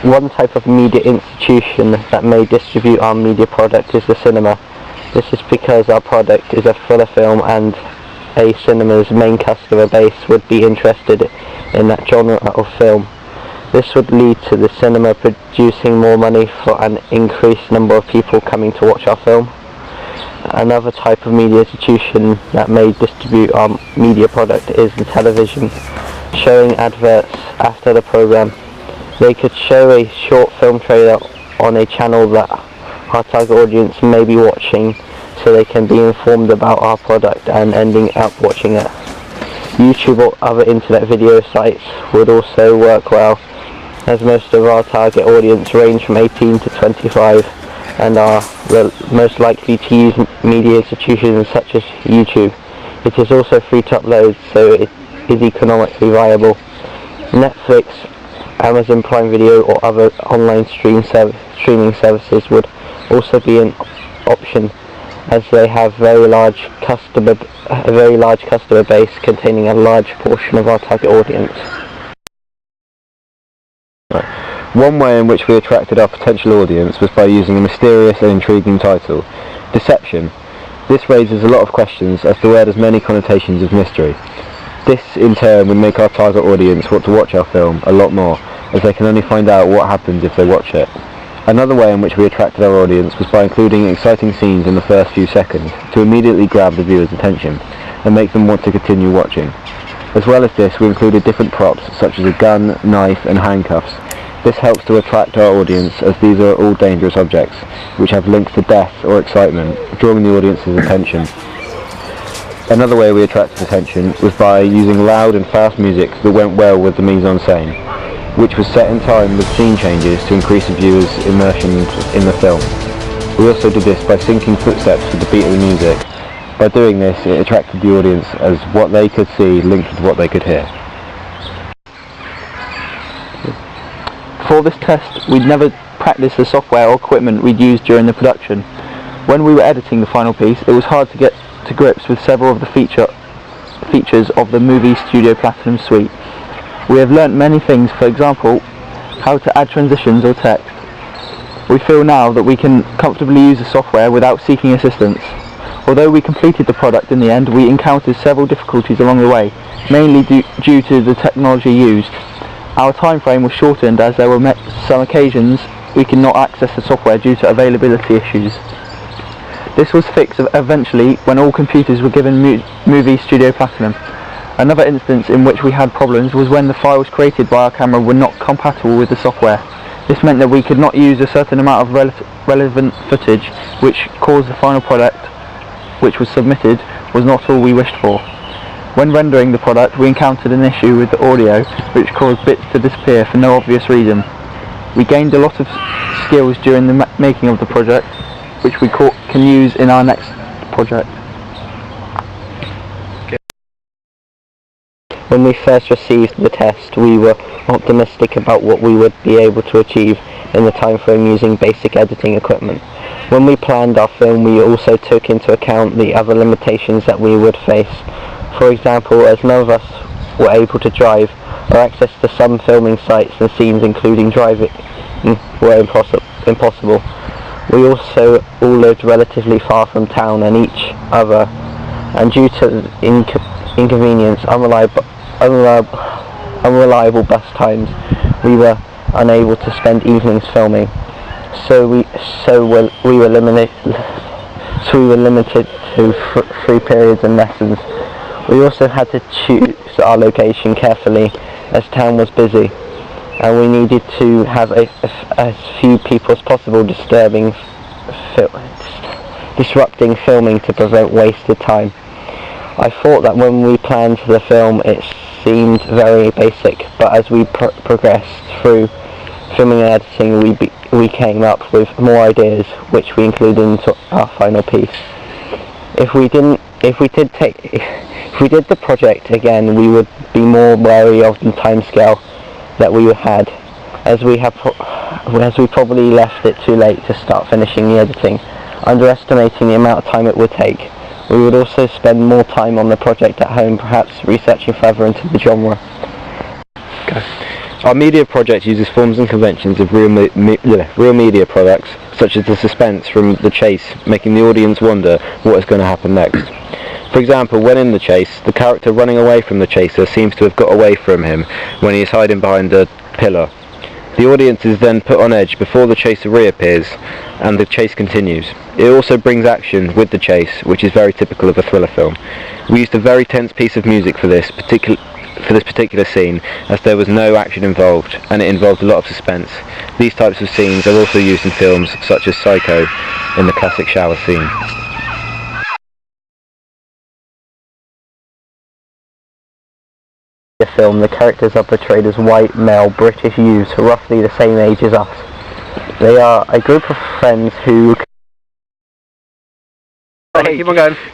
One type of media institution that may distribute our media product is the cinema. This is because our product is a thriller film and a cinema's main customer base would be interested in that genre of film. This would lead to the cinema producing more money for an increased number of people coming to watch our film. Another type of media institution that may distribute our media product is the television, showing adverts after the program. They could show a short film trailer on a channel that our target audience may be watching, so they can be informed about our product and ending up watching it. YouTube or other internet video sites would also work well, as most of our target audience range from 18 to 25 and are most likely to use media institutions such as YouTube. It is also free to upload, so it is economically viable. Netflix, Amazon Prime Video or other online streaming services would also be an option, as they have a very large customer base containing a large portion of our target audience. One way in which we attracted our potential audience was by using a mysterious and intriguing title, Deception. This raises a lot of questions as the word has many connotations of mystery. This in turn would make our target audience want to watch our film a lot more, as they can only find out what happens if they watch it. Another way in which we attracted our audience was by including exciting scenes in the first few seconds to immediately grab the viewer's attention and make them want to continue watching. As well as this, we included different props such as a gun, knife and handcuffs. This helps to attract our audience, as these are all dangerous objects which have links to death or excitement, drawing the audience's attention. Another way we attracted attention was by using loud and fast music that went well with the mise-en-scene, which was set in time with scene changes to increase the viewer's immersion in the film. We also did this by syncing footsteps with the beat of the music. By doing this, it attracted the audience, as what they could see linked with what they could hear. For this test, we'd never practiced the software or equipment we'd used during the production. When we were editing the final piece, it was hard to get to grips with several of the features of the Movie Studio Platinum suite. We have learnt many things, for example, how to add transitions or text. We feel now that we can comfortably use the software without seeking assistance. Although we completed the product in the end, we encountered several difficulties along the way, mainly due to the technology used. Our time frame was shortened, as there were some occasions we could not access the software due to availability issues. This was fixed eventually when all computers were given Movie Studio Platinum. Another instance in which we had problems was when the files created by our camera were not compatible with the software. This meant that we could not use a certain amount of relevant footage, which caused the final product, which was submitted, was not all we wished for. When rendering the product, we encountered an issue with the audio, which caused bits to disappear for no obvious reason. We gained a lot of skills during the making of the project, which we can use in our next project. When we first received the test, we were optimistic about what we would be able to achieve in the time frame using basic editing equipment. When we planned our film, we also took into account the other limitations that we would face. For example, as none of us were able to drive, our access to some filming sites and scenes, including driving, were impossible. We also all lived relatively far from town and each other, and due to inconvenience, unreliable bus times, we were unable to spend evenings filming. So we were limited to 3 periods and lessons. We also had to choose our location carefully, as town was busy, and we needed to have as few people as possible disrupting filming to prevent wasted time. I thought that when we planned the film it seemed very basic, but as we progressed through filming and editing, we came up with more ideas, which we included into our final piece. If we did the project again, we would be more wary of the timescale that we had, as we probably left it too late to start finishing the editing, underestimating the amount of time it would take. We would also spend more time on the project at home, perhaps researching further into the genre. Our media project uses forms and conventions of real media products, such as the suspense from the chase, making the audience wonder what is going to happen next. For example, when in the chase, the character running away from the chaser seems to have got away from him when he is hiding behind a pillar. The audience is then put on edge before the chaser reappears, and the chase continues. It also brings action with the chase, which is very typical of a thriller film. We used a very tense piece of music for this particular scene, as there was no action involved, and it involved a lot of suspense. These types of scenes are also used in films such as Psycho, in the classic shower scene. In the film, the characters are portrayed as white, male, British youths, roughly the same age as us. They are a group of friends who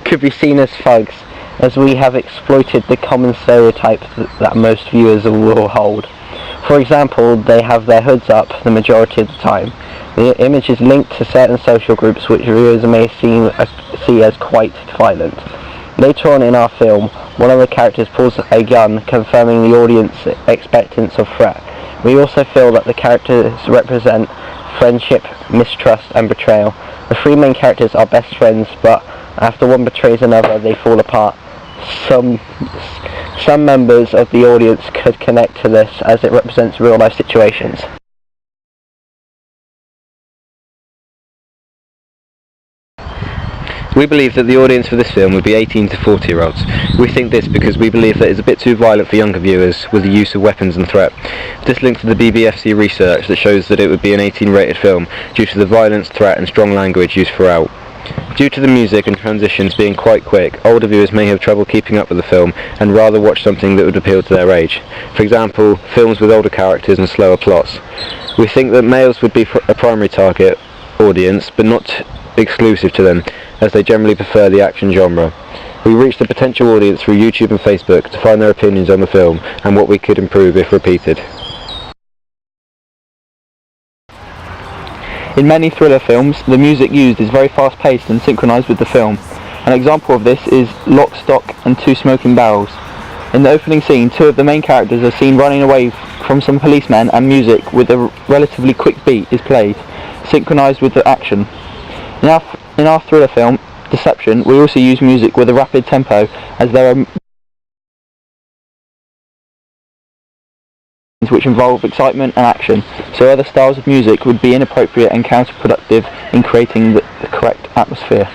could be seen as thugs, as we have exploited the common stereotypes that most viewers will hold. For example, they have their hoods up the majority of the time. The image is linked to certain social groups which viewers may see as quite violent. Later on in our film, one of the characters pulls a gun, confirming the audience's expectance of threat. We also feel that the characters represent friendship, mistrust and betrayal. The three main characters are best friends, but after one betrays another, they fall apart. Some members of the audience could connect to this, as it represents real life situations. We believe that the audience for this film would be 18 to 40 year olds. We think this because we believe that it's a bit too violent for younger viewers with the use of weapons and threat. This links to the BBFC research that shows that it would be an 18 rated film due to the violence, threat and strong language used throughout. Due to the music and transitions being quite quick, older viewers may have trouble keeping up with the film and rather watch something that would appeal to their age. For example, films with older characters and slower plots. We think that males would be a primary target audience, but not exclusive to them, as they generally prefer the action genre. We reached the potential audience through YouTube and Facebook to find their opinions on the film and what we could improve if repeated. In many thriller films, the music used is very fast-paced and synchronised with the film. An example of this is Lock, Stock and Two Smoking Barrels. In the opening scene, two of the main characters are seen running away from some policemen, and music with a relatively quick beat is played, synchronised with the action. In our thriller film, Deception, we also use music with a rapid tempo, as there are which involve excitement and action, so other styles of music would be inappropriate and counterproductive in creating the correct atmosphere.